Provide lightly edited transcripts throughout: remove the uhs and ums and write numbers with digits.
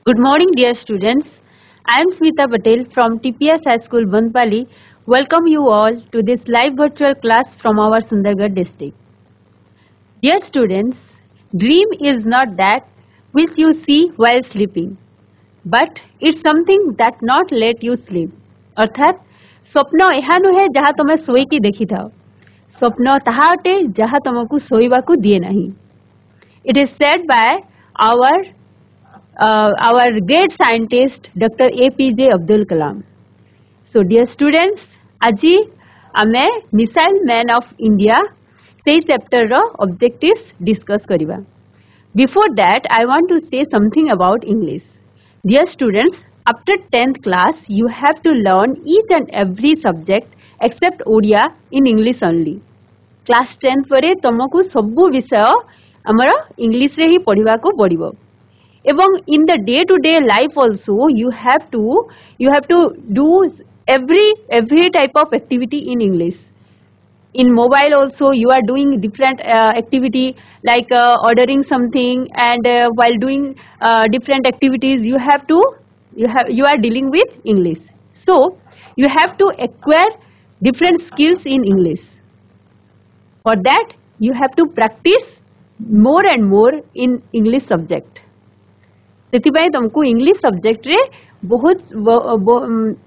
Good morning, dear students. I am Smita Patel from TPS High School, Bandpali. Welcome you all to this live virtual class from our Sundargarh district. Dear students, dream is not that which you see while sleeping, but it's something that not let you sleep. अर्थात स्वप्न एहा नुहे जहाँ तुमे सोईकी देखी थाओ. स्वप्न ताहा अटे जहाँ तुमको सोईबाकू दिए नहीं. It is said by our great scientist Dr. APJ Abdul Kalam. So dear students, aji ame Missile Man of India sei chapter ro objectives discuss kariba. Before that, I want to say something about English. Dear students, after 10th class, you have to learn each and every subject except Odia in English only. Class 10 परे तुमको सबु विषय हमरो English रे ही पढ़िबा को पड़िबो. Even in the day-to-day life also, you have to do every type of activity in English. In mobile also, you are doing different activity like ordering something, and while doing different activities, you are dealing with English. So you have to acquire different skills in English. For that, you have to practice more and more in English subject. ସେଥିପାଇଁ तुमको English subject रे बहुत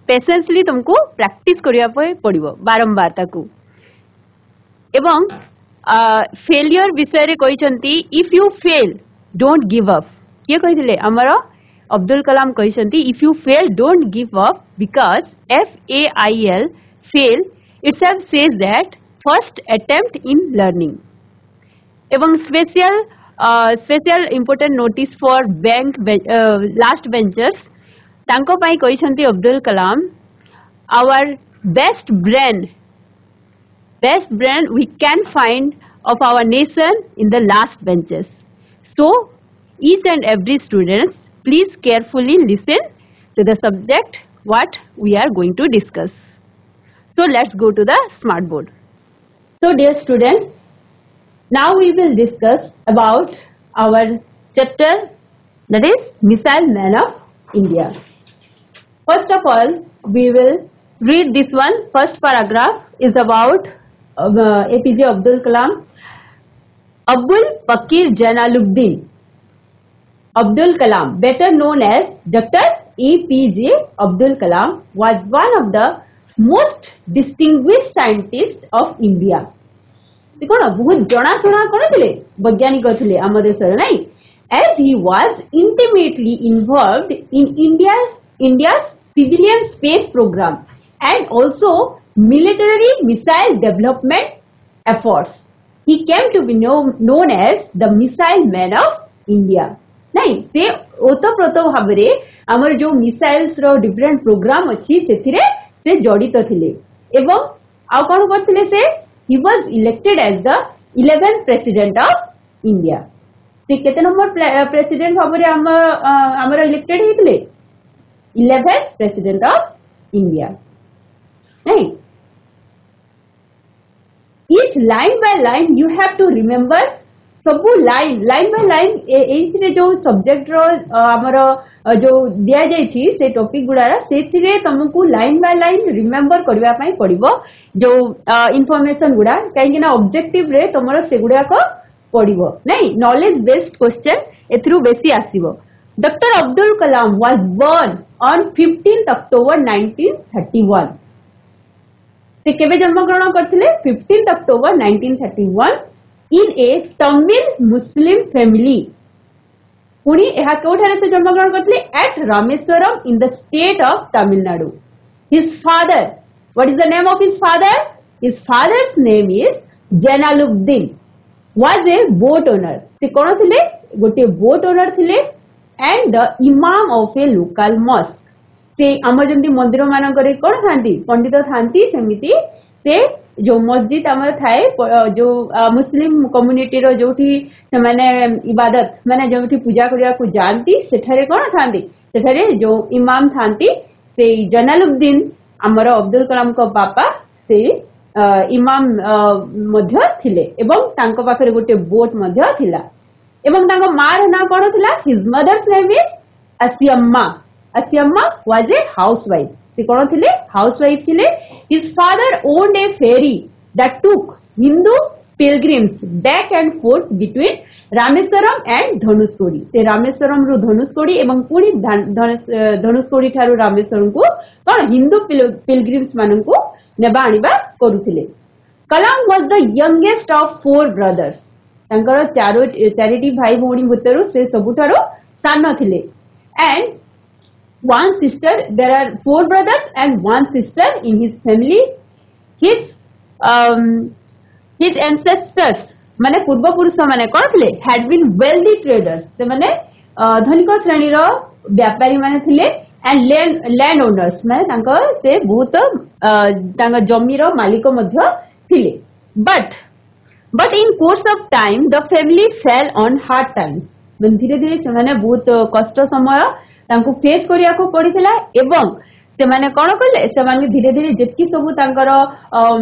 patiently तुमको practice करिया पड़िबो बारंबार ताकू. एवं failure विषय रे कहिसंती if you fail don't give up. के कहिथिले हमरो अब्दुल कलाम कहिसंती if you fail don't give up because FAIL fail itself says that first attempt in learning. एवं special important notice for bank last benchers तांको पाई कहिसंती Abdul Kalam our best brain we can find of our nation in the last benches. So each and every students please carefully listen to the subject what we are going to discuss. So let's go to the smart board. So dear students, now we will discuss about our chapter, that is Missile Man of India. First of all, we will read this one. First paragraph is about APJ Abdul Kalam. Abul Pakir Jalaluddin Abdul Kalam, better known as Dr. APJ Abdul Kalam, was one of the most distinguished scientists of India. कौन बहुत जनाशुना कौन थे वैज्ञानिक थे आम देश नहीं. As he was intimately involved in India's civilian space programme and also military missile development efforts. He came to be known as the missile man of India. नहीं से ओतप्रोत भाव में आमर जो मिसाइल्स रो डिफरेंट प्रोग्राम अच्छी से जड़ित थिले. एवं आ कौन करथिले से he was elected as the 11th president of India. से केते नंबर प्रेसिडेंट भाबरे हमर elected हेतले 11th president of India. नहीं each line by line you have to remember सब line by line एइथिरे जो सब्जेक्ट रो हमर जो दिया जाई छी से टॉपिक गुडारा सेथिरे तुमको लाइन बाय लाइन रिमेंबर करबा पई पड़िबो जो इंफॉर्मेशन गुडा काहे ना ऑब्जेक्टिव रे तुमरो से गुडा को पड़िबो. नहीं नॉलेज बेस्ड क्वेश्चन एथरु बेसी आसीबो. Doctor Abdul Kalam was born on 15th October 1931. से केबे जन्म ग्रहण करथिले 15th October 1931 in a Tamil Muslim family. पुणी यहाँ कोठारे से जन्म ग्रहण करथिले at Rameswaram in the state of Tamil Nadu. His father, what is the name of his father? His father's name is Jalaluddin, was a boat owner. से कौन थिले गोटे boat owner थिले and the imam of a local mosque. से आमर जमती मंदिर मानक रे कौन थांती पंडित थांती सेमिति से जो मस्जिद आमर थाए जो मुस्लिम कम्युनिटी रो जोठी से माने इबादत माने जोठी पूजा करिया को जानती सेठारे कोन थांती सेठारे जो इमाम थांती से जलालुद्दीन आमर अब्दुल कलाम को पापा से इमाम मध्य थिले एवं तांको पाखरे गोटे बोट मध्य थिला एवं तांको मार ना कोन थिला his mother's name is Asiamma. Asiamma was a housewife. से कौन थिले? Housewife थिले. His father owned a ferry that took Hindu pilgrims back and forth between Rameswaram and Dhanushkodi. से रामेश्वरम रु धनुषकोडी एवं पुणी धनुषकोडी ठारू रामेश्वरम को कौन हिंदू पिलग्रिम्स मानन को नेबा आनिबा करूथिले. कलाम was the youngest of 4 brothers. तांकर चारिटी भाई भौणी भितरु से सबुठारो सान थिले. And one sister, there are 4 brothers and 1 sister in his family. His ancestors माने पूर्व पुरुष माने कौन थिले? Had been wealthy traders. से माने धनिक श्रेणी रो व्यापारी माने थिले and land owners माने तांको से बहुत तांगा जमी रो मालिक मध्य थिले. But in course of time the family fell on hard times. माने धीरे धीरे से माने बहुत कष्ट समय तांको फेस करिया को पड़िथिला एवं से माने कोन कले से माने धीरे धीरे जेतकी सब तांकर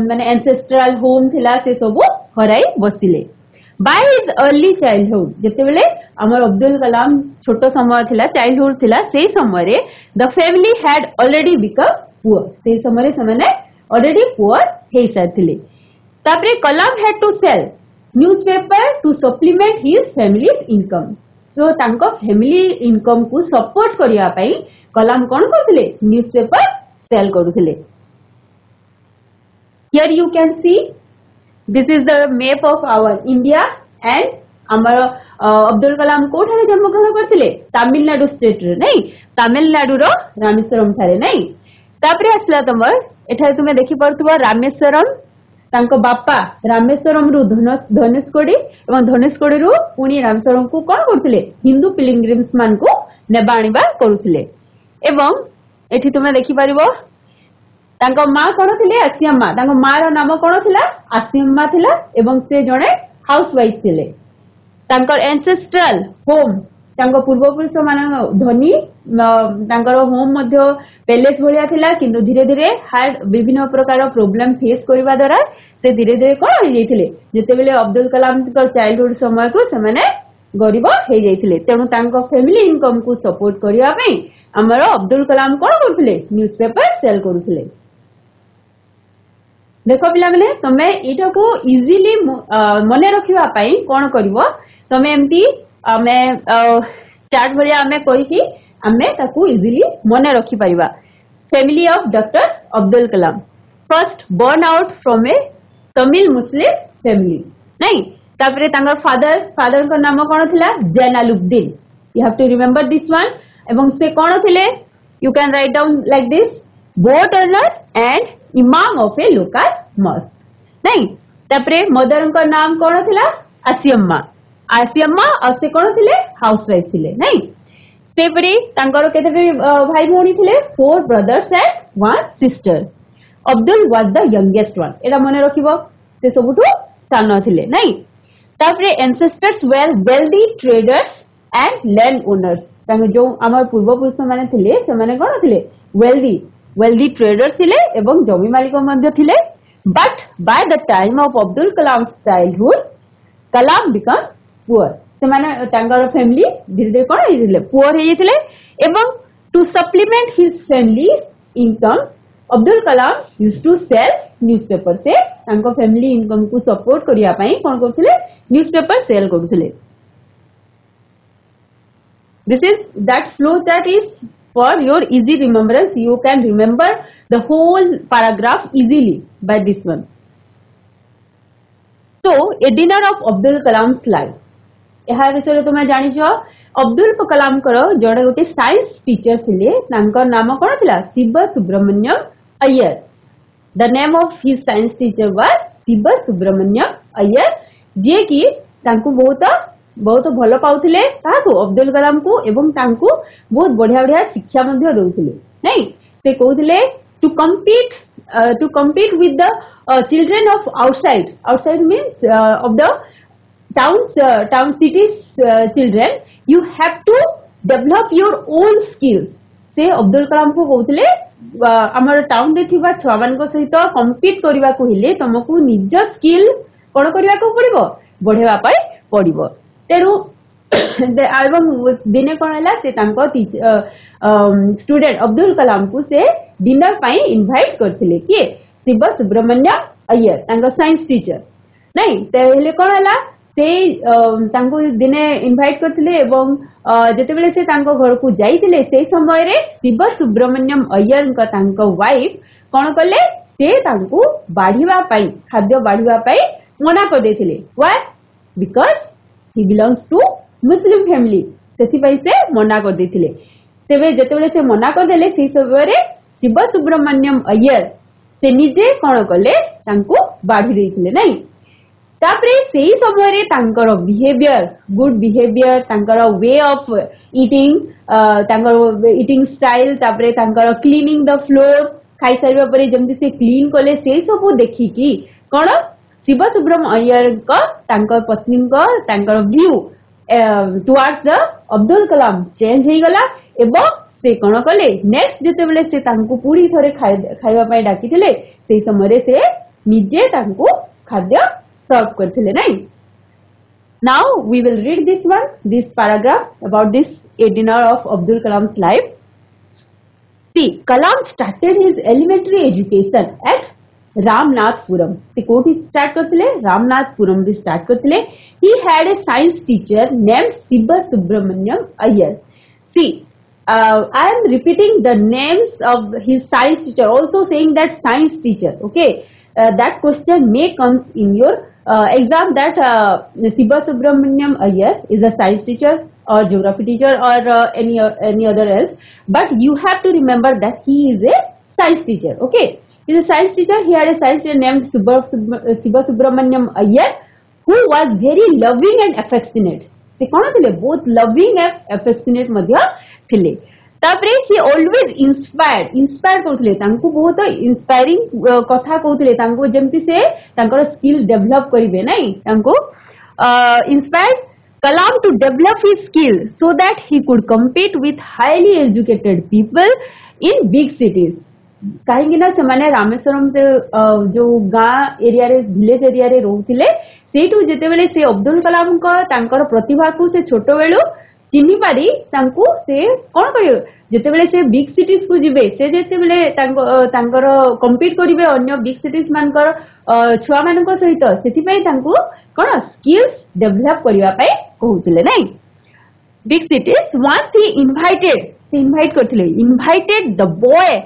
माने एंसेस्ट्रल होम थिला से सब हराई बसिले. बाय हिज अर्ली चाइल्डहुड जेते बेले हमर अब्दुल कलाम छोटो समय थिला चाइल्डहुड थिला सेही समय रे the family had already become poor. सेही समय रे से माने ऑलरेडी पुअर हे साथिले. तापरे Kalam had to sell newspaper to supplement his family's income. So तांको फैमिली इनकम को सपोर्ट करिया पई कलाम कोन करथिले? न्यूज़पेपर सेल करूथिले. Here you can see this is the map of our India and हमर अब्दुल कलाम कोठारे जन्म ग्रहण करथिले? तमिलनाडु स्टेट रे नहीं, तमिलनाडु रो रामेश्वरम थारे नहीं. तापरे आसला तमर एठारे तुमे देखि परथुवा रामेश्वरम तांको बापा रामेश्वरम रु धनुषकोडी एवं धनुषकोडी रु पुणी रामेश्वरम को कोन करथिले? हिंदू पिलग्रिम्स मान को नेबा आनिबा करूथिले. एवं एठी तुमे देखि परिबो तांको मां कोन थिले? आसियाम्मा. तांको मां रो नाम कोन थिला? आसियाम्मा थिला एवं से जणे हाउसवाइफ थिले. तांकर एंसेस्ट्रल होम तांको पूर्व पुरुष मान धनी तांकर होम मध्य पैलेस भलिया थिला किंतु धीरे धीरे हार्ड विभिन्न प्रकार प्रॉब्लम फेस करबा द्वारा से धीरे धीरे कोन हो जाइथिले जेते बेले अब्दुल कलाम कर चाइल्डहुड समय को से माने गरीब हे जाइथिले. तेनु तांको फैमिली इनकम को सपोर्ट करिया पई हमर अब्दुल कलाम कोन करथिले? न्यूज़पेपर सेल करूथिले. देखो पिला माने तमे एटा को इजीली मने रखिबा पई कोन करबो? तमे एम्ति आमे चार्ट भलिया आमे कहि आमे ताकू इजीली मने रखि परिबा. Family of doctor Abdul Kalam. First born out from a Tamil Muslim family नहीं. तापरे तांगर फादर को नाम कोन थिला? Jainulabdeen. You have to remember this one. एवं से कोन थिले? You can write down like this, boat owner and imam of a local mosque नहीं. तापरे मदर को नाम कोन थिला? आसियम्मा. आसियम्मा और से कोन थिले? हाउसवाइफ थिले नहीं. सेपरी तांकर केते भाई भौणी थिले? 4 brothers and 1 sister. Abdul was the youngest one. एरा मने रखिबो से सबुठु सान थिले नहीं. तापरे ancestors were wealthy traders and land owners. तांग जो हमर पूर्व पुरुष माने थिले से माने कोन थिले? वेल्दी ट्रेडर्स थिले एवं जमी मालिक मध्य थिले. But by the time of Abdul Kalam childhood Kalam become poor. से माने तांगर फैमिली धीरे धीरे कोन हेजिले? पुअर हेजिले. एवं to supplement his family income Abdul Kalam used to sell newspaper. से तांको फैमिली इनकम को सपोर्ट करिया पई कोन करथिले? न्यूज़पेपर सेल करथिले. This is that flow chart is for your easy remembrance. You can remember the whole paragraph easily by this one. So a dinner of Abdul Kalam's life. ଏହା ବିଷୟରେ ତୁମେ ଜାଣିଛ अब्दुल कलाम कर जड़े गोटे साइंस टीचर थिले. तांकर नाम कोन थिला? Shiva Subramaniam Iyer. The name of his science teacher was Shiva Subramaniam Iyer, जे कि तांकु बहुत भलो पाउथिले ताकू अब्दुल कलाम को एवं तांकु बहुत बढ़िया बढ़िया शिक्षा मध्ये दउथिले नहीं. से कहउथिले to compete with the children of outside means of the town cities children, you have to develop your own skills. से अब्दुल कलाम को कहउथिले हमर टाउन रे थिबा छुआ मान को सहित कंपीट करबा को हेले तुमको निज स्किल कोन करबा को पड़िबो? बढ़ेबा पई पड़िबो. तेनु एवं दिने कौन है से स्टूडेंट अब्दुल कलाम को से डिनर पाई इनवाइट करथिले किए शिव सुब्रमण्यम अय्यर साइंस टीचर नहीं तेले कौन है से दिने इनवाइट करथिले एवं जेतेबेले से तांको घर को जाइथिले से समय रे शिव सुब्रमण्यम अय्यर का वाइफ कौन कले से तांको बाढ़िबा पाई खाद्य बाढ़िबा पाई मना कर देथिले why because he belongs to Muslim family से मना कर देथिले तेबे जेतेबेले से मना कर देले से समय रे शिव सुब्रमण्यम अय्यर से निजे कौन कले तांको बाढ़ी देथिले नहीं तापरे सेही समय रे तांकर बिहेवियर गुड बिहेवियर तांकर वे ऑफ ईटिंग स्टाइल तापरे तांकर क्लीनिंग द फ्लोर खाई सारिबा परे जमती से क्लीन कले से सब देखि कि कोन शिव सुब्रमण्यम अय्यर का तांकर पत्नी का तांकर view towards the Abdul Kalam change हो गला एवं से कोन कले नेक्स्ट जेतेबेले से तांको पूरी थरे खाइबा पय डाकिथिले से समय रे से निजे तांको खाद्य सर्व करथिले नहीं now we will read this paragraph about this a dinner of Abdul Kalam's life. See, Kalam started his elementary education at Ramnathpuram. See, कोठी start करथिले Ramnathpuram रे start करथिले. He had a science teacher named Shiva Subramaniam Iyer. See, I am repeating the names of his science teacher, also saying that science teacher. Okay, that question may come in your exam that Shiva Subramaniam Iyer is a science teacher or geography teacher or any other else, but you have to remember that he is a science teacher. Okay, he is a science teacher. He had a science teacher named Shiva Subramaniam Iyer who was very loving and affectionate. से कौन थिले बहुत loving and affectionate मध्य थिले तापरे ही always inspire करथिले तांको बहुत inspiring कथा कहथिले तांको जेमति से तांकर स्किल डेवलप करिवे नै तांको inspired Kalam to develop his skill so that he could compete with highly educated people in big cities. कहीं ना से रामेश्वरम से जो गाँ एरिया रे विलेज एरिया रे रोथिले सेठू जेतेबेले से अब्दुल कलाम को तांकर प्रतिभा को से छोटो बेलू चिन्हि पारी तांको से कोन करियो जेतेबेले से बिग सिटीज को जिवे से जेतेबेले तांकर कंपीट करिवे अन्य बिग सिटीज मानकर छुआ मानक सहित सेति पई तांको कोन स्किल्स डेवलप करिवा पई कहउतिले नै big cities once he invited करथिले invited the boy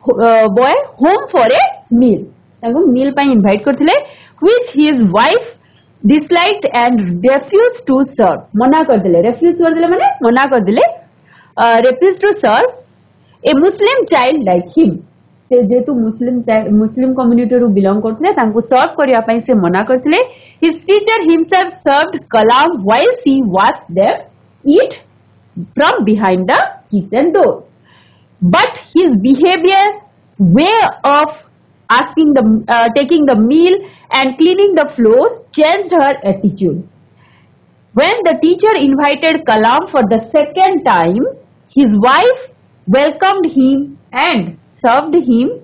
home for a meal तांको मील पई इनवाइट करथिले which his wife disliked and refused to serve मना कर दिले refuse कर दिले माने मना कर दिले refused to serve a Muslim child like him से जेतु मुस्लिम कम्युनिटी रू बिलोंग करथिले तांको सर्व करिया पई से मना करथिले his teacher himself served Kalam while he watched them eat from behind the kitchen door but his behavior way of taking the meal and cleaning the floor changed her attitude. When the teacher invited Kalam for the second time, his wife welcomed him and served him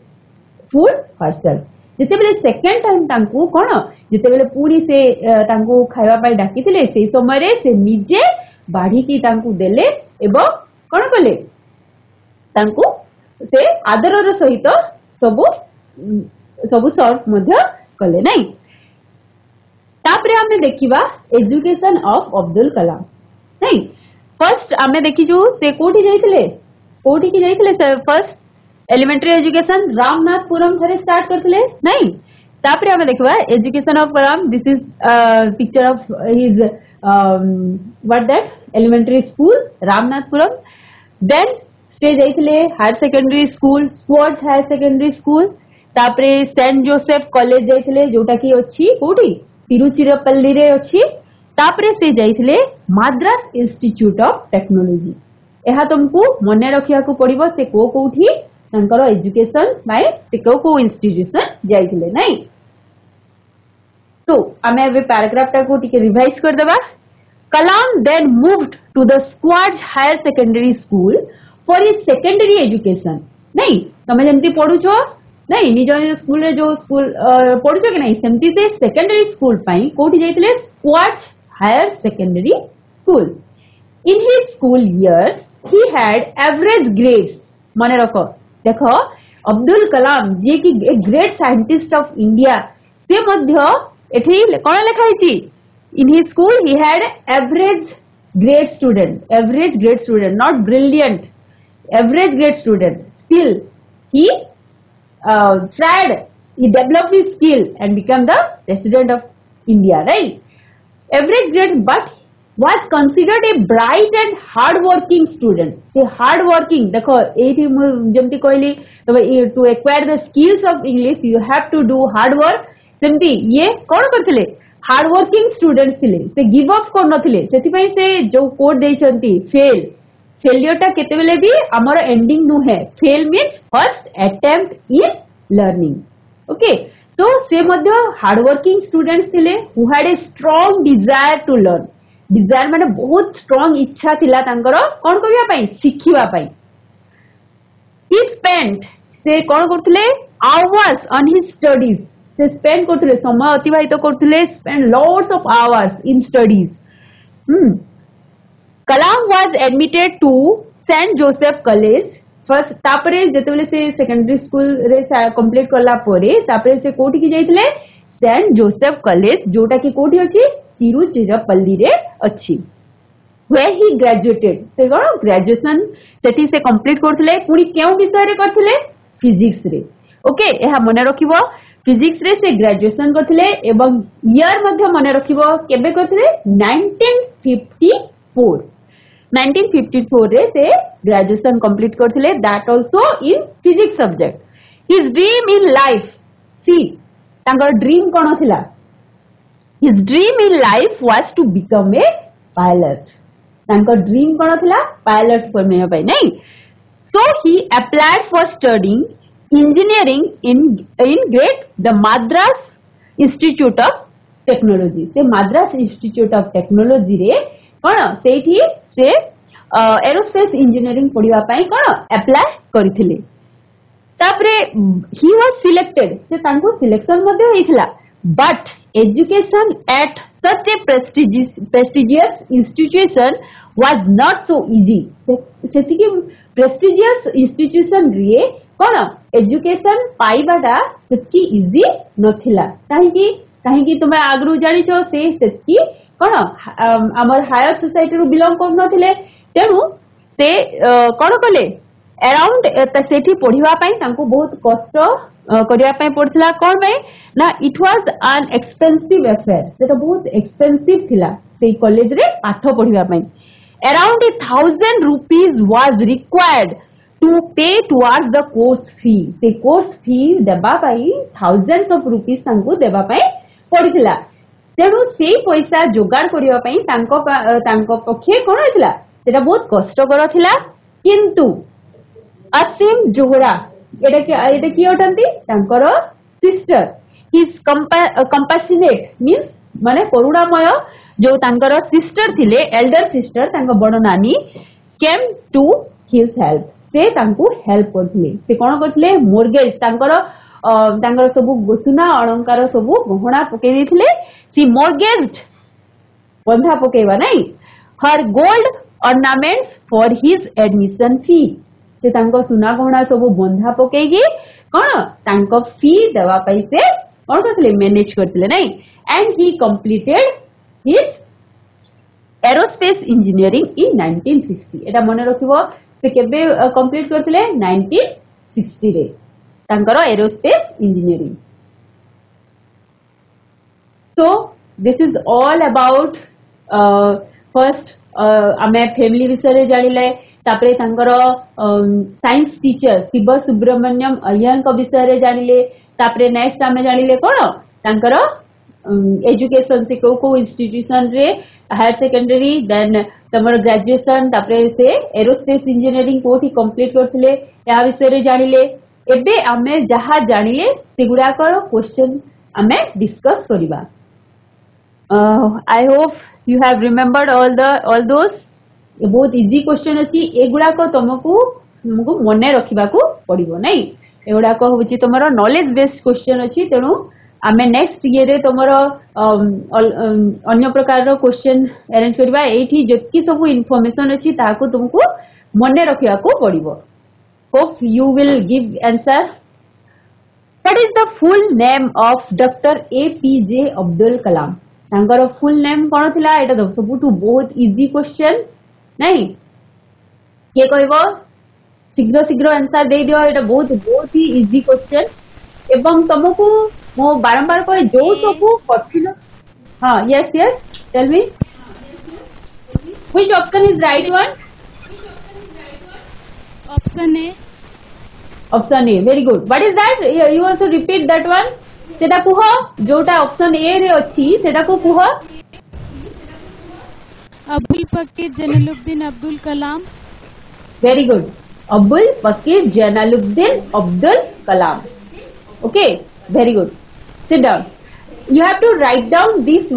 food herself. जेतेबेले second time तांको कोन जेतेबेले पूरी से तांको खाइबा पाई डाकिथिले से समय रे से निजे बाढ़ी की तांको देले एवं कोन कले तांको से आदरर सहित सब सर्व मध्य कले नहीं तापरे हमें देखिबा एजुकेशन ऑफ अब्दुल कलाम नहीं फर्स्ट हमें देखिजु से कोठी जाइथिले फर्स्ट एलिमेंटरी एजुकेशन रामनाथपुरम थरे स्टार्ट करथिले नहीं तापरे हमें देखिबा education of Kalam this is picture of his what that elementary school Ramanathapuram then से जाइथिले higher secondary school Schwartz higher secondary school तापरे सेंट जोसेफ कॉलेज जाइथिले जोटा की अछि कोठी तिरुचिरापल्ली रे अछि तापरे से जाइथिले माद्रास इंस्टीट्यूट ऑफ टेक्नोलॉजी एहा तुमको मने रखिया को पड़िबो से कोठी तांकर एजुकेशन बाय से को इंस्टीट्यूशन जाइथिले नहीं तो हमें अब पैराग्राफ टा को टिके रिवाइज कर देबा Kalam then moved to the Schwartz higher secondary school for his secondary education नहीं तमे जेंती पढु छो नहीं निज स्कूल रे जो स्कूल पढु छो कि नहीं सेमती से सेकेंडरी स्कूल पाई कोठी जाइथिले Schwartz higher secondary school In his school years, he had average grades. मने रखो, देखो अब्दुल कलाम जे कि ए ग्रेट साइंटिस्ट ऑफ इंडिया से मध्य एठी कोन लिखा है in his school he had average grade student, not brilliant, average grade student. Still he he developed his skill and became the president of India, right? Average grade, but was considered a bright and hard working student. The hard working, देखो एठी जमती कहली to acquire the skills of English you have to do hard work. सेमती ये कौन करथिले hard working students थिले, से गिव अप कर नथिले, सेति से जो कोड देइछंती फेलियर टा केतेबेले भी हमर एंडिंग नु है. Fail means first attempt in learning. Okay, so से मध्य हार्ड वर्किंग स्टूडेंट्स थिले who had a strong desire to learn. Desire माने बहुत स्ट्रांग इच्छा थिला तांकर कोन करिया पई सिखिबा पई. ही स्पेंट से कोन करथिले आवर्स ऑन हिज स्टडीज. से स्पेंड करथिले समय अतिबाहित करथिले, spend lots of hours in studies. Kalam was admitted to Saint Joseph college first. तापरे जेतेबेले से सेकेंडरी स्कूल रे कंप्लीट करला परे तापरे से कोठी की जाइथिले सेंट जोसेफ कॉलेज, जोटा की कोठी अछि तिरुचिरापल्ली रे अछि. where he graduated, से कोन ग्रेजुएशन सेठी से कंप्लीट करथिले. पुनी केउ विषय रे करथिले फिजिक्स रे. ओके, एहा मने रखिबो फिजिक्स रे से ग्रेजुएशन करथिले एवं ईयर मध्ये मने रखिबो केबे करथिले 1954. 1954 रे से ग्रेजुएशन कंप्लीट करथिले, that also in physics subject. His dream in life, सी तांकर ड्रीम कोन थिला. His dream in life was to become a pilot. तांकर ड्रीम कोन थिला पायलट बनया पई नहीं. So he applied for studying engineering in GREAT, the Madras Institute of Technology. से Madras Institute of Technology रे कोन सेठी से एरोस्पेस इंजीनियरिंग पढिबा पई कोन अप्लाई करिथिले. तापरे he was selected, से तांको सिलेक्शन मध्ये होइथिला. But education at such a prestigious institution was not so easy. सेति की prestigious institution रे कोन एजुकेशन पाइबाटा सेति इजी नथिला. काहेकि तुमे आगरु जानिछो से सेति कोन हमर हायर सोसाइटी रु बिलोंग कर नथिले. तेनु से कोन कले अराउंड सेठी पढिबा पई तांको बहुत कष्ट करिया पई पड़थिला. कोन पई ना it was an expensive affair. सेटा बहुत एक्सपेंसिव थिला से कॉलेज रे पाठ पढिबा पई. Around 1000 rupees was required to pay towards the course fee. से course fee देबा पाई thousands of rupees तांको देबा पाई पड़िथिला. तेणु से पैसा जोगाड़ करिया पाई तांको पक्षे कोन होइथिला सेटा बहुत कष्टकर थिला. किंतु असीम जोहरा एटा की होतंती तांकर सिस्टर. हिज कंपैशनेट मींस माने करुणामय जो तांकर सिस्टर थिले, एल्डर सिस्टर तांको बड़ नानी केम टू हिज हेल्प. से तांको हेल्प करथिले. से कोन करथिले मोर्गेज तांकर सब सुना अलंकार सब गहना पके दिथिले. सी मोर्गेज बंधा पकेबा नहीं हर gold ornaments for his admission fee. से तांको सुना गहना सब बंधा पकेगी कोन तांको फी देवा पई से कोन करथिले मैनेज करथिले नहीं. And he completed his aerospace engineering in 1960. एटा मने रखिबो से केबे कंप्लीट करथिले 1960 रे तांकर aerospace engineering. So this is all about first आमे फैमिली विषय रे जानिले. तापरे तांकर साइंस टीचर शिव सुब्रमण्यम अय्यर को विषय रे जानिले. तापरे नेक्स्ट आमे जानिले कोन तांकर एजुकेशन से को इंस्टीट्यूशन रे हायर सेकेंडरी देन तमर ग्रेजुएशन तापरे से एरोस्पेस इंजीनियरिंग कोठी कंप्लीट करथिले या विषय रे जानिले. एबे आमे जहा जानिले सेगुडा कर क्वेश्चन आमे डिस्कस करिबा. I hope you have remembered all those. ये बहुत इजी क्वेश्चन अछि. एगुडा को तुमको मने रखिबा को पड़िबो नै. एगुडा को होची तमरो नॉलेज बेस्ड क्वेश्चन अछि. तेनु आमे नेक्स्ट ये रे तमरो अन्य प्रकार रो क्वेश्चन अरेंज करबा एठी जति सब इन्फॉर्मेशन अछि ताको तुमको मने रखिया को पड़िबो hope you will give answer what is the full name of doctor APJ Abdul Kalam तांकर फुल नेम कोन थिला एटा सबुठु बहुत इजी क्वेश्चन नहीं के कहबो शीघ्र शीघ्र आंसर दे दियो एटा बहुत ही इजी क्वेश्चन एवं तुमको मो बारंबार कहे जो सब कठिन हाँ yes tell me which option is right one option A very good what is that you also repeat that one सेटा कुह जोटा ऑप्शन ए रे अछि सेटा को कुह अबुल फकीर जैनुलब्दीन अब्दुल कलाम वेरी गुड अबुल फकीर Jainulabdeen Abdul Kalam okay very good sit down you have to write down this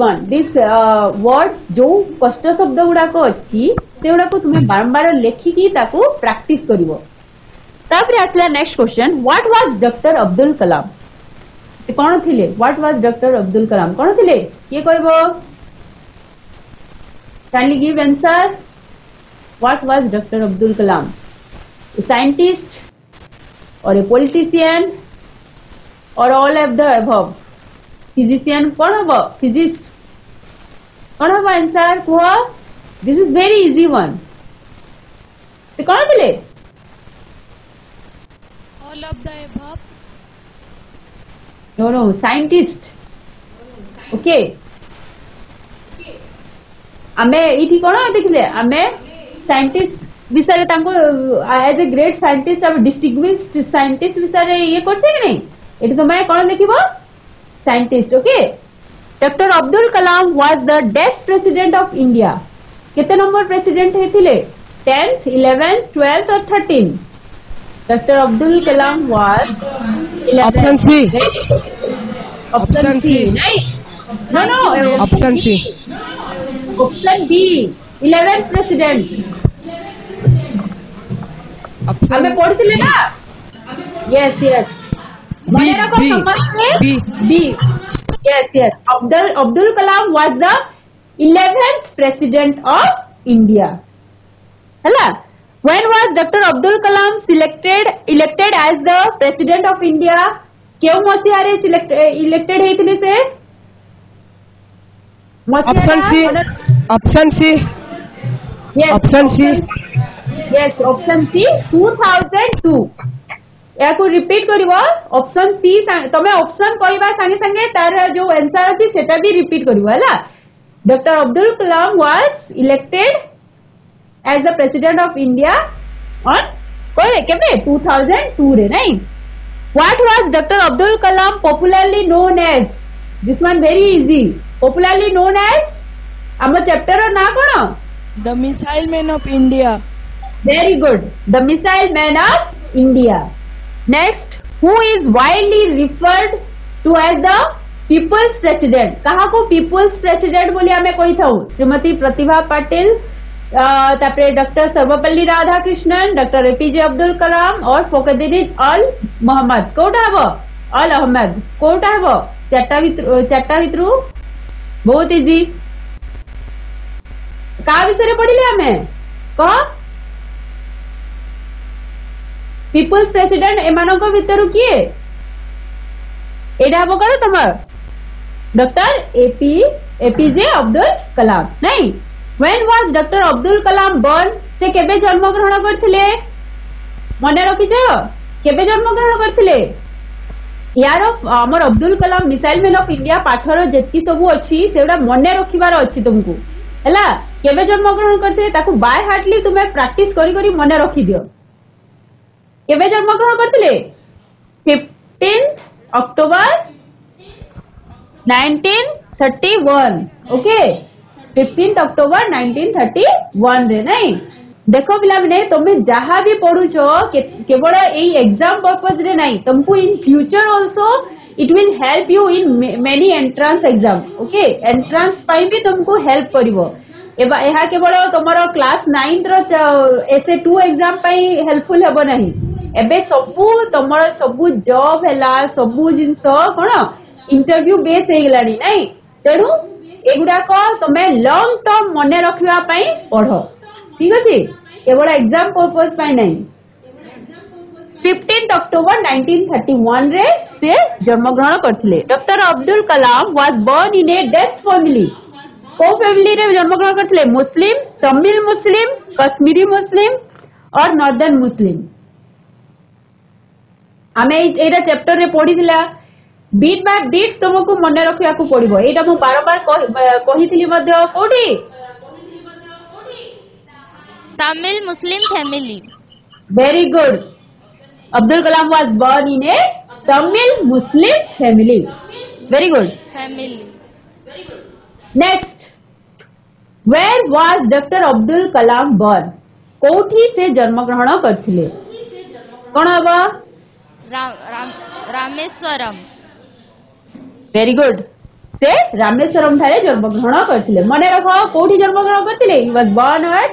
word जो कष्ट शब्द गुडा को अछि से गुडा को तुम्हें बारंबार लेखि की ताको प्रैक्टिस करिवो तापर आसला next question what was doctor Abdul Kalam कोन थिले what was doctor Abdul Kalam कोन थिले के कहबो kindly give answer what was Dr. Abdul Kalam a scientist or a politician or all of the above physician kon hobo physicist kon hobo answer kuha this is very easy one te kon thile all of the above no scientist okay आमे इठी कोन देखले आमे scientist विषय तांको as a great scientist अब distinguished scientist विषय ये करछे कि नहीं एठी तमे कोन देखिबो scientist okay doctor Abdul Kalam was the death president of India केते नंबर प्रेसिडेंट हेथिले 10th 11th 12th और 13 doctor Abdul Kalam was 11 option C option C नहीं no option C option B 11th president हमें पढ़िथिले ना यस मने रखो समझते B yes Abdul Kalam was the 11th president of India हला when was doctor Abdul Kalam elected as the president of India केउ मसिया रे इलेक्टेड हेतिले से option C yes option C yes option C 2002 या को रिपीट करिवो ऑप्शन सी तमे ऑप्शन कहबा संगे संगे तार जो आंसर अछि सेटा भी रिपीट करिवो हला doctor Abdul Kalam was elected as the president of India on कोई केबे 2002 रे नहीं what was doctor Abdul Kalam popularly known as this one very easy popularly known as our chapter na kono the missile man of India very good the missile man of India next who is widely referred to as the people's president kaha ko people's president boli ame koi thau Shrimati Pratibha Patil तापरे doctor Sarvepalli Radhakrishnan doctor APJ Abdul Kalam और फखरुद्दीन अल मोहम्मद कोटा हबो अल अहमद कोटा हबो चारटा भितरु बहुत easy का विषय पढ़िले हमें कह people's president एमानक भितर किए एटा हबो करो तमर डॉक्टर एपीजे अब्दुल कलाम नहीं when was doctor Abdul Kalam burn से केबे जन्म ग्रहण करथिले मने रखिछो केबे जन्म ग्रहण करथिले यार हमर अब्दुल कलाम मिसाइल मैन ऑफ इंडिया पाठर जेति सब अछि सेडा मने रखिबार अछि तुमको हला केबे जन्म ग्रहण करथे ताकू बाय हार्टली तुमे प्रैक्टिस करी करी मने रखि दियो केबे जन्म ग्रहण करथिले 15th अक्टूबर 1931 ओके 15th अक्टूबर 1931 रे नहीं देखो पिला माने तुमे जहां भी पढुछो केवल एई एग्जाम पर्पस रे नहीं तुमको in future also it will help you in many entrance exam okay entrance पाई भी तुमको हेल्प करिवो एबा एहा केवल तमरो क्लास 9th रो SA2 एग्जाम पाई हेल्पफुल हेबो नहीं एबे सबु तमरो सबु जॉब हैला सबु जिंस कोन इंटरव्यू बेस हो गलानी नहीं तेणु एगुड़ाक तुम लंग टर्म मन रखा पढ़ ठीक अच्छे केवल एग्जाम पर्पज नहीं 15 अक्टोबर 1931 रे से जन्म ग्रहण करथिले। Doctor Abdul Kalam was born in a Dutch family. को फैमिली रे जन्म ग्रहण करथिले? मुस्लिम, तमिल मुस्लिम, कश्मीरी मुस्लिम और नॉर्दर्न मुस्लिम। आमे एटा चैप्टर रे पढिथिला बीट बाय बीट तुमको मन रखिया को पड़िबो। एटा मु बारंबार कहिथिली मध्ये कोठी Tamil Muslim family. Very good. Abdul Kalam was born in a Tamil Muslim family. Very good. Family. Next, where was Dr. Abdul Kalam born? कोठी से जन्म ग्रहण करथिले? कौन हबा? रामेश्वरम। Very good. से रामेश्वरम ठारे जन्म ग्रहण करथिले। मने रखो कोठी जन्म ग्रहण करथिले? He was born at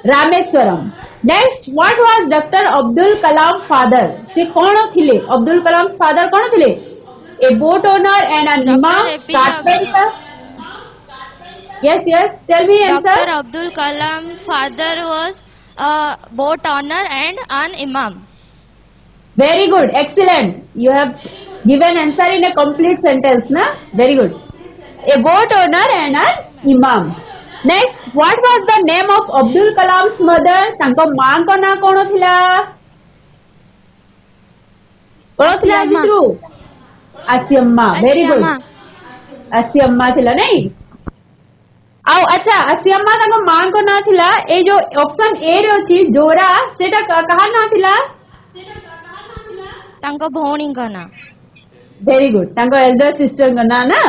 Rameswaram. Next what was doctor Abdul Kalam father? से कौन थिले? अब्दुल कलाम फादर कौन थिले? A boat owner and an imam, carpenter. Yes yes tell me answer. Doctor Abdul Kalam father was a boat owner and an imam. Very good, excellent. You have given answer in a complete sentence, na? Very good. A boat owner and an imam. Next, what was the name of Abdul Kalam's mother? तांको मां को ना कौन थिला? कौन थिला जितरू? आसियम्मा. Very good. आसियम्मा थिला नहीं? आओ अच्छा आसियम्मा तांको मां को ना थिला. ए जो ऑप्शन ए रे अछि जोरा सेटा कहा ना थिला? तांको भौणी को ना. Very good. तांको elder sister को ना ना?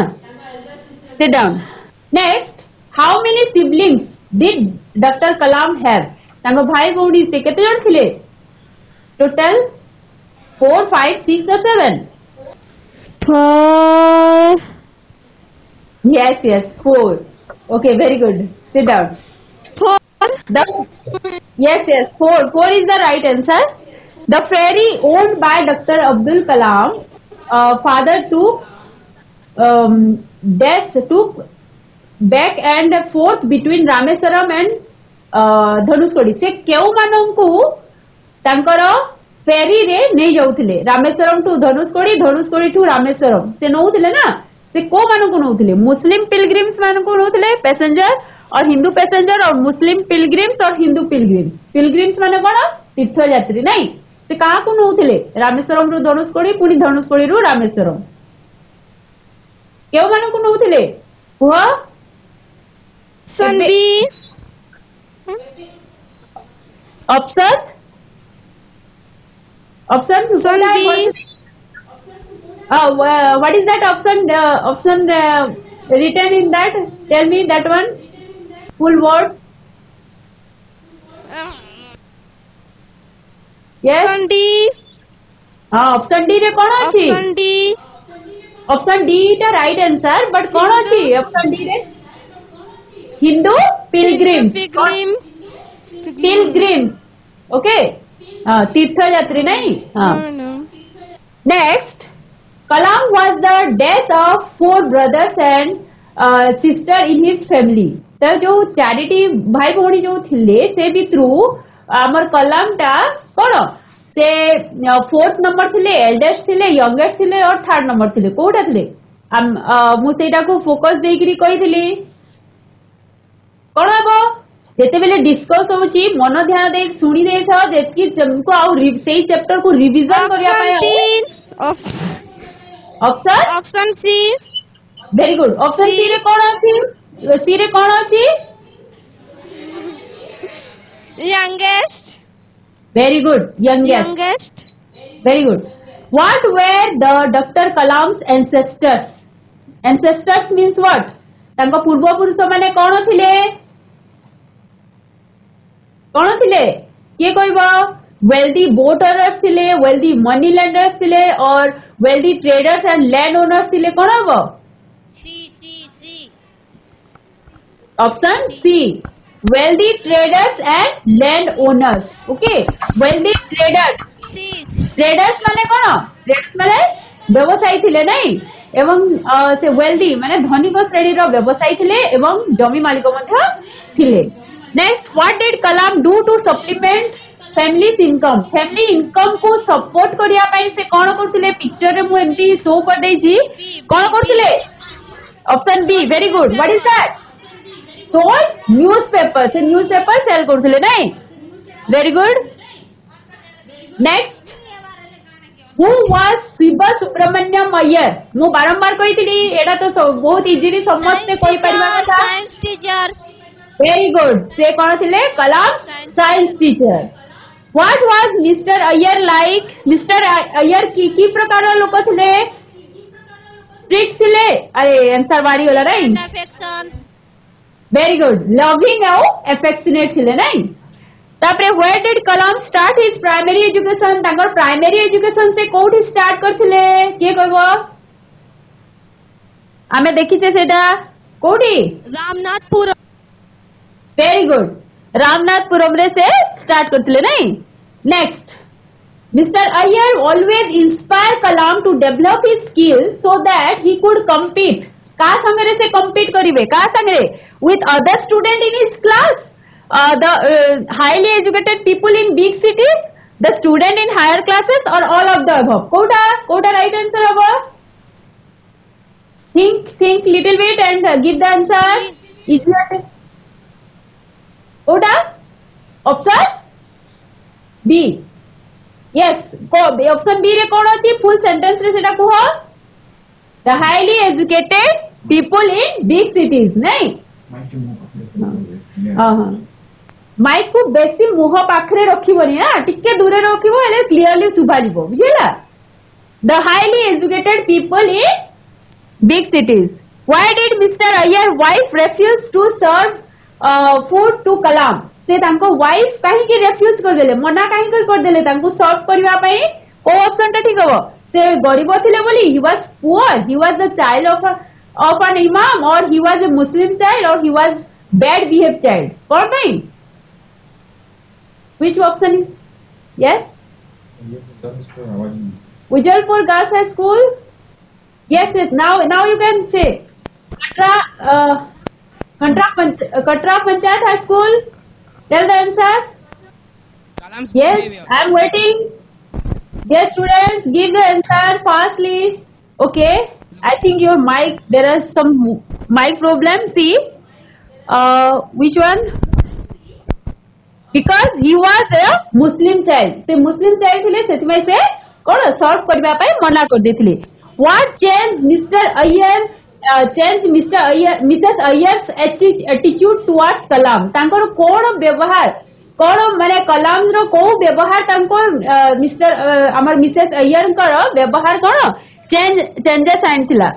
Sit down. Next. How many siblings did Dr. Kalam have? तांको भाई भौणी से कितने जन थिले? Total 4, 5, 6 or 7? 4. Yes, yes, 4. Okay, very good. Sit down. 4. Yes, 4. 4 is the right answer. The ferry owned by Dr. Abdul Kalam, father took back and forth between Rameswaram and Dhanushkodi. से केउ मानंकु तांकर फेरी रे नहीं जाउथिले. रामेश्वरम टू धनुषकोडी, धनुषकोडी टू रामेश्वरम से नउथिले ना. से को मानंकु नउथिले? मुस्लिम pilgrims मानंकु नउथिले passenger और हिंदू पैसेंजर और मुस्लिम पिलग्रिम्स और हिंदू पिलग्रिम्स. पिलग्रिम्स माने कोन? तीर्थ यात्री नहीं. से कहा को नउथिले? रामेश्वरम टू धनुषकोडी पुनी धनुषकोडी रु रामेश्वरम. केउ मानंकु नउथिले? हुआ संदी. Option Sandeep. What is that option? Option written in that? Tell me that one. Full word. Yes. Sandeep. Option D रे कौन अछि? Option D. Option D is the right answer. But कौन अछि? Option D रे Hindu pilgrim. Pilgrim. Okay. तीर्थ यात्री नहीं. No. Next, Kalam was the death of 4 brothers and sister in his family. तो जो चारिटी भाई भौणी जो थिले से भितरु आमर कलाम टा कौन से 4th नंबर थिले, एल्डेस्ट थिले, यंगेस्ट थिले और 3rd नंबर थिले. कोटा थिले? मु सेटा को फोकस देकरी कहिथिली. कौन हबो? जेते बेले डिस्कस होची मन ध्यान दे सुनी दे छ जेतकी तुमको आउ सेही चैप्टर को रिवीजन करिया पाए. Option C. Very good. Option C रे कौन अछि? सी रे कौन अछि? Youngest. Very good. Youngest. Very good. What were the Dr. Kalam's ancestors? Ancestors means what? तांको पूर्व पुरुष माने कौन थिले? कौन थिले? किए कहबो? Wealthy boat owners थिले, wealthy money lenders थिले और wealthy traders and land owners थिले. कौन हबो? C. Option C. Wealthy traders and land owners. Okay. Wealthy traders. C. Traders माने कौन? Traders माने व्यवसायी थिले नहीं. एवं से वेल्दी माने धनिक श्रेणी रो व्यवसायी थिले एवं जमी मालिक मध्य थिले। Next, what did Kalam do to supplement families income? Family income को सपोर्ट करिया पई से कोन करथिले? पिक्चर रे मु एमती शो कर देई छी, कोन करथिले? Option B, very good. What is that? Sold newspaper, से न्यूज़पेपर सेल करथिले नहीं? Very good. Next, Who was Shiv Subramaniam Iyer? मु बारंबार कहिथिली एडा तो बहुत इजीली समझते कोई परिवार था। Science teacher. Very good. से कौन थिले? Kalam science teacher. What was mister Iyer like? Mister Iyer की प्रकार लोक थिले? स्ट्रिक्ट थिले? अरे आंसर वारी वाला right. Affection. Very good. Loving और एफेक्शनेट थिले नहीं? तापरे where did Kalam start his primary education? तांकर प्राइमरी एजुकेशन से कोठी स्टार्ट करथिले? के कहबो? आमे देखि छे सेटा कोठी? रामनाथपुरम। Very good. रामनाथपुरम रे से स्टार्ट करथिले नहीं? Next, mister Iyer always inspire Kalam to develop his skill so that he could compete. का संगे से कम्पीट करिवे? का संगे? With other student in his class, the highly educated people in big cities, the student in higher classes, or all of the above? Kota right answer haba? Think little bit and give the answer. Easier. Kota? Option B. Yes. Option B रे कौन अछि? Full sentence रे सेटा कुह? The highly educated people in big cities, नहीं? हाँ। Mic को बेसी मुह पाखरे रखिबनी ना, टिके दूरे रखिबो हेले क्लियरली सुभा जिवो, बुझिला? The highly educated people in big cities. Why did mister Iyer wife refuse to serve food to Kalam? से तांको वाइफ काहे की रेफ्यूज कर देले? मना काहे कर देले तांको सर्व करबा पई? को ऑप्शन टा ठीक हबो? से गरीब थिले बोली? He was poor, he was the child of an imam, और he was a Muslim child, और he was bad behave child? कोन पई? Which option is? Yes? Ujalpur Girls High School? Yes. Now you can say Katra Panchayat High School. Tell the answer. Yes, I am waiting. Yes, students, give the answer fastly. Okay. I think your mic, there are some mic problems. See, which one? Because he was a Muslim child. से Muslim child थिले, सेतिमे से कोन सर्व करबा पई मना कर देथिले। What changed Mr. Ayyar, Mrs. Ayyer's attitude towards Kalam? तांकर कोन व्यवहार, कोन माने कलाम रो को व्यवहार तांको मिस्टर हमर मिसेस अय्यर कर व्यवहार कोन चेंजेस आइनथिला?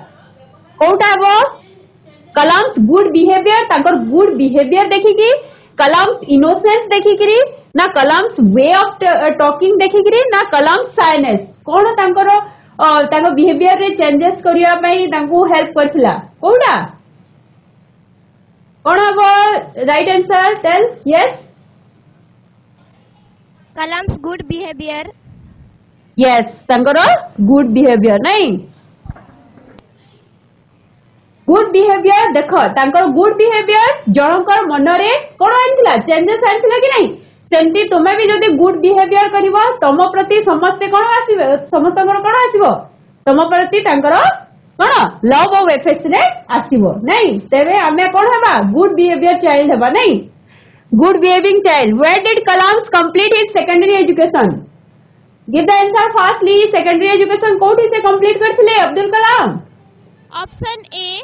कोटा वो कलाम्स गुड बिहेवियर, तांकर गुड बिहेवियर देखिकी, कलाम्स इनोसेंस देखिकी, ना कलाम्स वे ऑफ टॉकिंग देखिकी, ना कलाम्स साइनेस, कोन तांकर तांको बिहेवियर रे चेंजेस करिया पई तांको हेल्प करथिला? कोडा कोन हबो right answer? Tell. Yes, Kalam's good behaviour. Yes, तांकर गुड बिहेवियर नहीं? गुड बिहेवियर देख, तांकर गुड बिहेवियर जनकर मनरे कोन आइथिला? चेंजेस आइथिला कि नहीं? सेमती तुमे भी जदि गुड बिहेवियर करिवो, तम प्रति समस्त कोन आसीबो? समस्तकर कोन आसीबो? तम प्रति तांकर कोन लव और एफेक्शनेट आसीबो नहीं? तेबे हमें कोन हेबा? गुड बिहेवियर चाइल्ड हेबा नहीं? Good behaving child. Where did Kalam complete his secondary education? Give the answer fastly. Secondary education कोठी से कंप्लीट करथिले Abdul Kalam? Option A.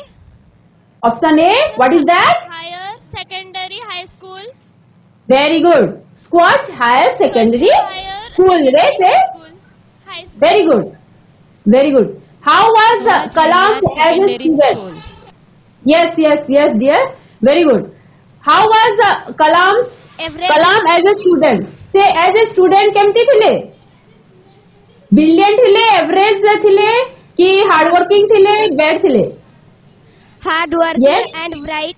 Option A, what is that? Higher secondary high school. Very good. Schwartz higher secondary school रे से? Very good, very good. How was Kalam as a student? Yes yes yes dear, very good. How was Kalam as a student? से as a student केमती थिले? Brilliant थिले, average थिले कि hard working थिले, bad थिले? Hard working and bright.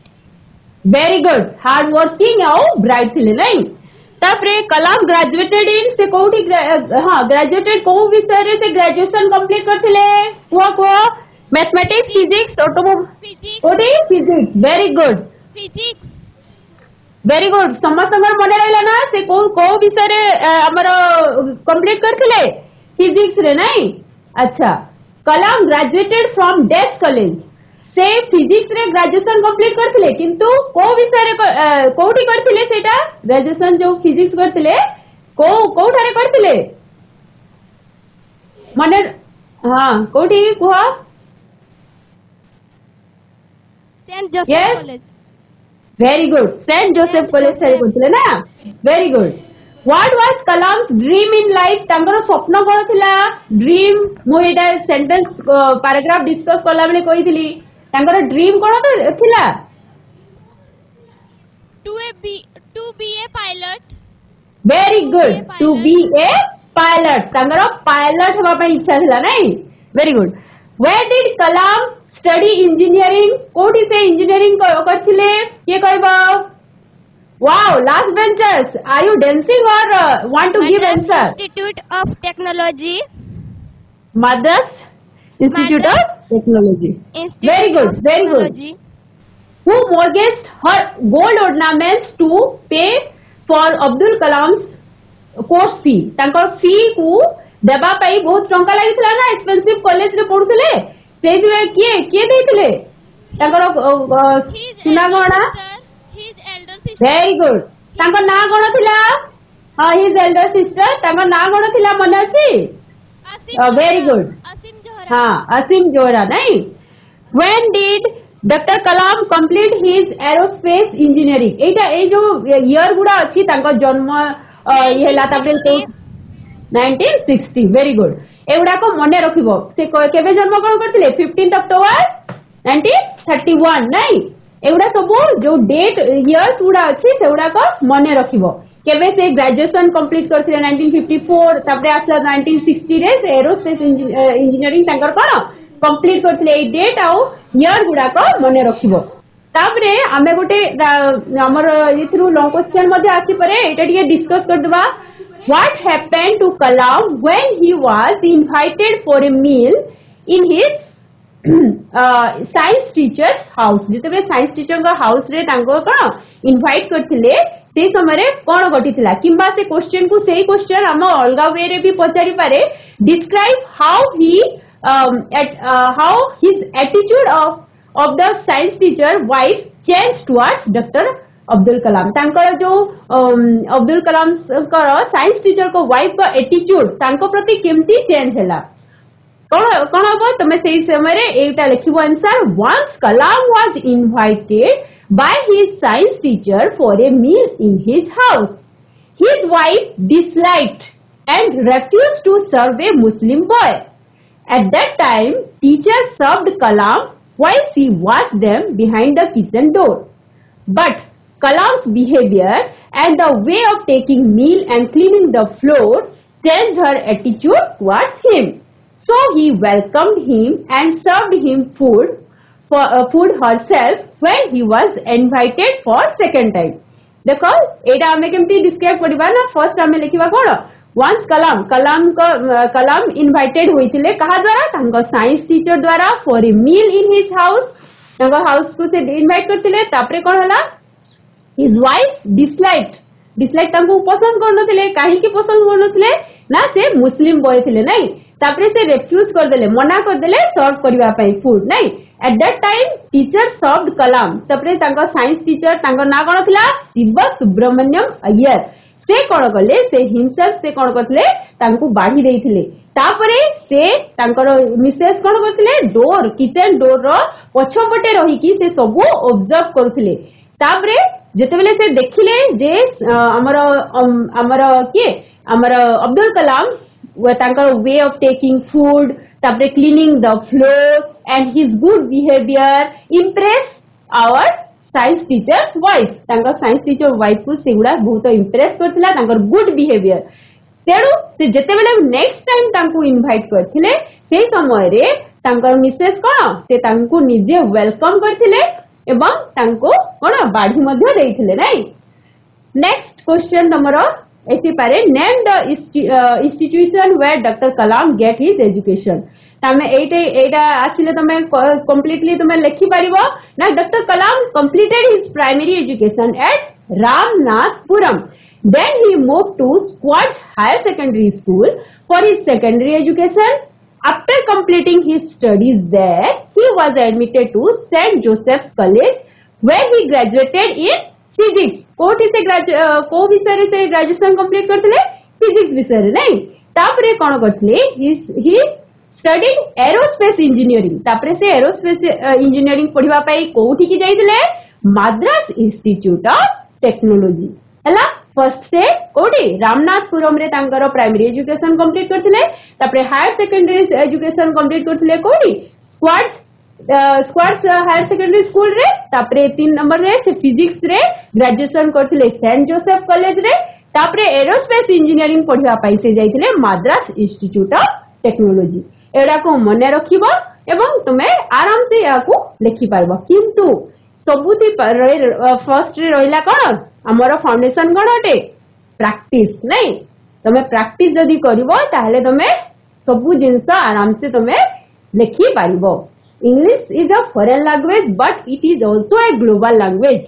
Very good, hard working और bright थिले नहीं? तापरे कलाम ग्रेजुएटेड इन से कोठी, हाँ ग्रेजुएटेड को विषय रे से ग्रेजुएशन कंप्लीट करथिले? कुआ मैथमेटिक्स फिजिक्स ऑटोमोबाइल Physics. कोडी physics very good Physics. Very good समस्त मन रहा ना से को विषय रे हमर कंप्लीट करथिले फिजिक्स रे नहीं अच्छा कलाम ग्रेजुएटेड फ्रॉम डेथ कॉलेज से फिजिक्स रे ग्रेजुएशन कंप्लीट करथिले किंतु को विषय रे कोठी करथिले सेटा ग्रेजुएशन जो फिजिक्स करथिले कोठारे करथिले माने हां कोठी कुहा Saint Joseph Yes. College. Very good. Saint Joseph College से करथिले ना very good. What was Kalam's dream in life? तांकर स्वप्न कौन थिला ड्रीम मु एटा सेंटेंस पैराग्राफ डिस्कस करला बेले कहिथिली तांकर ड्रीम कौन थिला To be a pilot. very good to be a pilot तांकर पायलट हवा पे इच्छा थिला नहीं very good. Where did Kalam study engineering? कोठी से इंजीनियरिंग करथिले के कहबा wow last benchers are you dancing or want to give Madras answer Institute of Technology. Madras Institute of Technology Institute very good of very good Technology. who mortgaged her gold ornaments to pay for Abdul Kalam's course fee तांकर फी को देबा पाई बहुत टंका लागितला ना expensive college रे पढुतले सेहि वे किए देइतले तांकर सुना गणा His elder sister. very good तांकर ना गण थिला हां हिज एल्डर सिस्टर तांकर ना गण थिला मन अछि very good Asim Johra. हाँ असीम जोरा नहीं when did Dr. Kalam complete his aerospace engineering एटा ए जो ईयर गुडा अछि तांको जन्म ये हला ताबे 1960 very good एगुडा को मने रखिबो से केबे जन्म कोन करथिले 15 अक्टोबर 1931 नहीं एगुडा सब जो डेट इयर्स गुडा अछि सेगुडा को मने रखिबो केबे से ग्रेजुएशन कंप्लीट करथिले 1954 तापरे आसला 1960 रे से एरोस्पेस इंजीनियरिंग तांकर कोन कंप्लीट करथिले ए डेट आउ इयर गुडा को मने रखिबो तापरे आमे गोटे हमर इथरु लॉन्ग क्वेश्चन मध्ये आछि परे एटा टिके डिस्कस कर दबा what happened to Kalam when he was invited for a meal in his science teacher's house जेतेबे साइंस टीचर का हाउस रे तांको कोन इनवाइट करथिले से समय रे कोन घटिथिला किंबा से क्वेश्चन को सेही क्वेश्चन हम अलगा वे रे भी पचारि पारे describe how his attitude of the science teacher wife changed towards Dr. Abdul Kalam तांकर जो अब्दुल कलाम कर साइंस टीचर को वाइफ का एटीट्यूड तांको प्रति केमती चेंज हैला कोन हो तमे सेही समय रे एटा लिखिबो answer once Kalam was invited by his science teacher for a meal in his house his wife disliked and refused to serve a Muslim boy at that time teacher served Kalam while she watched them behind the kitchen door but Kalam's behavior and the way of taking meal and cleaning the floor changed her attitude towards him. So he welcomed him and served him food herself when he was invited for second time. देखो एटा हमें केमती describe करबा ना first हमें लिखिबा कोन once कलाम invited होइतिले कहा द्वारा तांको science teacher द्वारा for a meal in his house तांको हाउस को से इनवाइट करतिले तापरे कोन हला his wife disliked तांको पसंद करनथिले काहे की पसंद करनथिले ना से मुस्लिम बॉय थिले नहीं तापरे से रिफ्यूज कर देले मना कर देले सर्व करबा पई फूड नहीं at that time teacher served Kalam तापरे तांको साइंस टीचर तांको ना कोन थिला शिव सुब्रमण्यम अय्यर से कोन करले से हिमसेल्फ से कोन करथिले तांको बाढी देइथिले तापरे से तांकर मिसेस कोन करथिले डोर किचन डोर रो पछपटे रही की से सब ऑब्जर्व करथिले तापरे जेतेबेले से देखिले जे हमर अब्दुल कलाम तांकर वे ऑफ टेकिंग फूड तापरे cleaning the floor and his good behaviour impress our science teacher's wife तांकर साइंस टीचर वाइफ को सेगुडा बहुत इम्प्रेस करथिला तांकर गुड बिहेवियर तेणु से जेतेबेले नेक्स्ट टाइम तांको इनवाइट करथिले सेही समय रे तांकर मिसेस कोन से तांको निजे वेलकम करथिले एवं तांको कोन बाढी मध्ये देइथिले नै नेक्स्ट क्वेश्चन नंबर ऐसी पारे name the institution where doctor Kalam get his education तमे एटा आसिले तमे कंप्लीटली तमे लिखि परिबो ना doctor Kalam completed his primary education at Ramanathapuram then he moved to Squads Higher Secondary School for his secondary education. After completing his studies there, he was admitted to St. Joseph's College where he graduated in physics. कोठी से को विषय से graduation complete करथिले physics विषय रे नहीं तापरे कोन करथिले ही स्टडीड एरोस्पेस इंजीनियरिंग तापरे से एरोस्पेस इंजीनियरिंग पढिबा पई कोठी की जाइथिले मद्रास इंस्टीट्यूट ऑफ टेक्नोलॉजी हला फर्स्ट से कोठी रामनाथपुरम रे तांकर प्राइमरी एजुकेशन कंप्लीट करथिले तापरे हायर सेकेंडरी एजुकेशन कंप्लीट करथिले कोठी स्क्वाड्स हायर सेकेंडरी स्कूल रे तापरे 3 नंबर रे से फिजिक्स रे ग्रेजुएशन करथिले सेंट जोसेफ कॉलेज रे तापरे एरोस्पेस इंजीनियरिंग पढिबा पई से जाइथिले मद्रास इंस्टीट्यूट ऑफ टेक्नोलॉजी एडा को मने रखिबो एवं तुमे आराम से याकू लिखि पारबो किंतु सबुति फर्स्ट रे रहिला कोन हमर फाउंडेशन कोन अटे प्रैक्टिस नहीं तुमे प्रैक्टिस जदी करिवो ताहले तुमे सबु जिंस आराम से तुमे लिखि पारिबो English is a foreign language but it is also a global language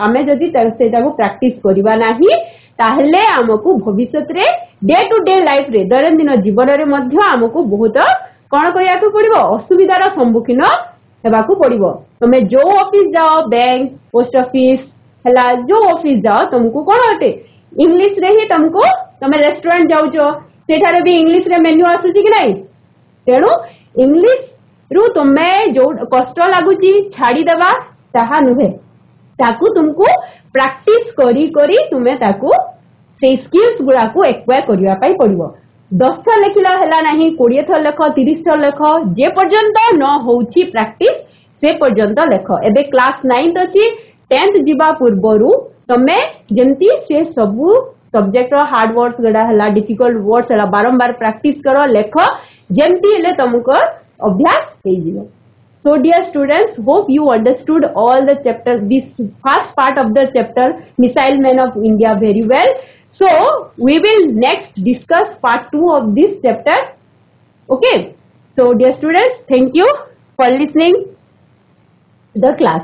आमे जदी सेटा को प्रैक्टिस करिवा नाही ताहले हमकु भविष्यत रे डे टू डे लाइफ रे दैनंदिन जीवन रे मध्य हमकु बहुत कोन करिया को पड़िबो असुविधार सम्मुखीन हेबाकू पड़िबो तमे जो ऑफिस जाओ बैंक पोस्ट ऑफिस हला जो ऑफिस जाओ तुमको कोन अटे इंग्लिश रे ही तुमको तमे रेस्टोरेंट जाउ छो सेठारे भी इंग्लिश रे मेन्यू आसुची कि नहीं तेणु इंग्लिश रु तमे जो कष्ट लागुची छाड़ी देबा ताहा नुहे ताकू तुमको प्रैक्टिस करी करी तुमे ताकू से स्किल्स गुडा को एक्वायर करिया पाई पड़िबो 10 थर लेखिला हला नाही 20 थर लेख 30 थर लेख जे पर्यंत न होउची प्रैक्टिस से पर्यंत लेख एबे क्लास 9th अछि 10th जिबा पूर्वरु तमे जेंती से सबु सब्जेक्ट रो हार्ड वर्ड्स गडा हला डिफिकल्ट वर्ड्स हला बारंबार प्रैक्टिस करो लेख जेंती हेले तुमको अभ्यास हे जिवो So dear students, hope you understood all the chapters, this first part of the chapter, Missile Men of India very well. So we will next discuss part 2 of this chapter. Okay. So dear students, thank you for listening to the class.